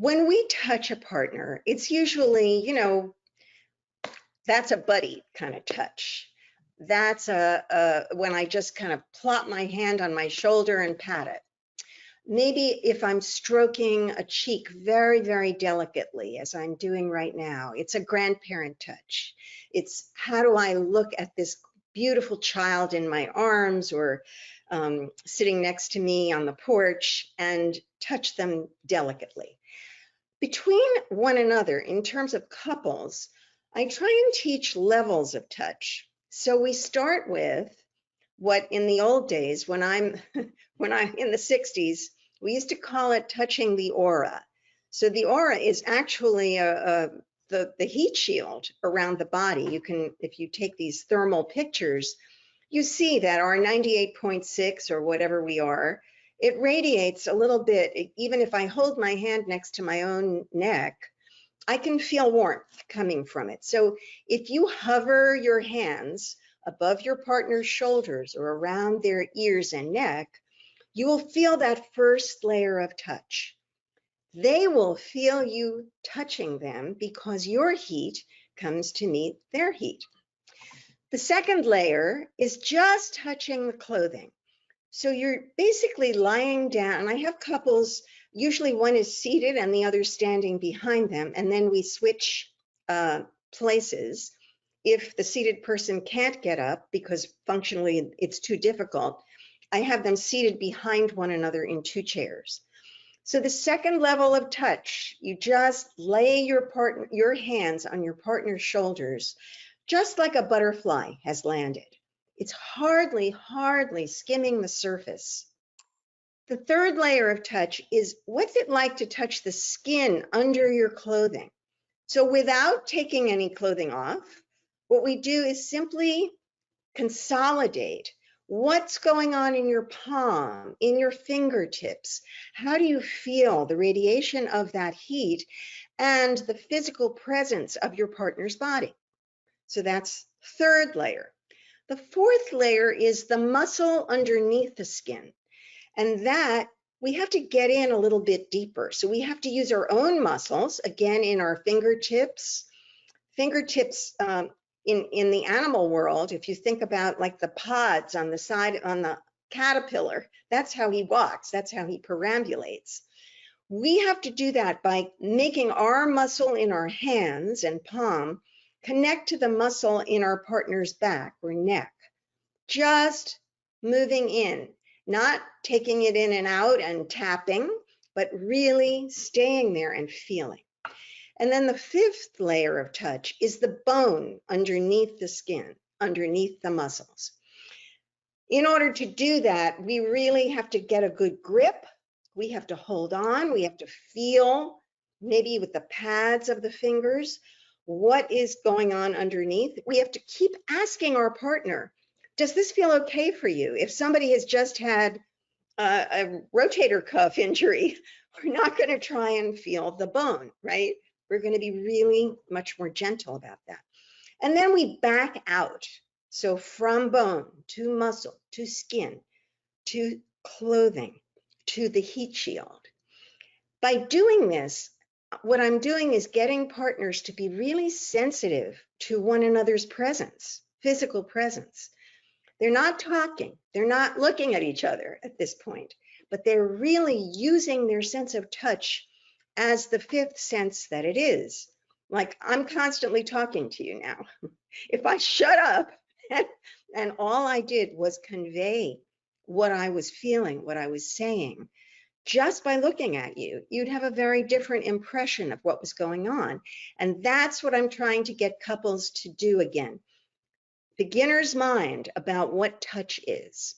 When we touch a partner, it's usually, that's a buddy kind of touch. That's when I just kind of plop my hand on my shoulder and pat it. Maybe if I'm stroking a cheek very, very delicately, as I'm doing right now, it's a grandparent touch. It's how do I look at this beautiful child in my arms or sitting next to me on the porch and touch them delicately. Between one another, in terms of couples, I try and teach levels of touch. So we start with what in the old days, when I'm in the 60s, we used to call it touching the aura. So the aura is actually the heat shield around the body. You can, if you take these thermal pictures, you see that our 98.6 or whatever we are, it radiates a little bit. Even if I hold my hand next to my own neck, I can feel warmth coming from it. So if you hover your hands above your partner's shoulders or around their ears and neck, you will feel that first layer of touch. They will feel you touching them because your heat comes to meet their heat. The second layer is just touching the clothing. So you're basically lying down. I have couples, usually one is seated and the other standing behind them, and then we switch places. If the seated person can't get up because functionally it's too difficult, I have them seated behind one another in two chairs. So the second level of touch, you just lay your hands on your partner's shoulders, just like a butterfly has landed. It's hardly skimming the surface. The third layer of touch is what's it like to touch the skin under your clothing? So without taking any clothing off, what we do is simply consolidate what's going on in your palm, in your fingertips. How do you feel the radiation of that heat and the physical presence of your partner's body? So that's third layer. The fourth layer is the muscle underneath the skin. And that we have to get in a little bit deeper. So we have to use our own muscles, again, in our fingertips. Fingertips in the animal world, if you think about like the pods on the side, on the caterpillar, that's how he walks, that's how he perambulates. We have to do that by making our muscle in our hands and palm connect to the muscle in our partner's back or neck. Just moving in, not taking it in and out and tapping, but really staying there and feeling. And then the fifth layer of touch is the bone underneath the skin, underneath the muscles. In order to do that, we really have to get a good grip. We have to hold on. We have to feel, maybe with the pads of the fingers, what is going on underneath. We have to keep asking our partner, does this feel okay for you? If somebody has just had a rotator cuff injury, we're not going to try and feel the bone, right? We're going to be really much more gentle about that. And then we back out. So from bone to muscle to skin to clothing to the heat shield. By doing this, what I'm doing is getting partners to be really sensitive to one another's presence, physical presence. They're not talking, they're not looking at each other at this point, but they're really using their sense of touch as the fifth sense that it is. Like, I'm constantly talking to you now. If I shut up and all I did was convey what I was feeling, what I was saying, just by looking at you, you'd have a very different impression of what was going on. And that's what I'm trying to get couples to do again. Beginner's mind about what touch is.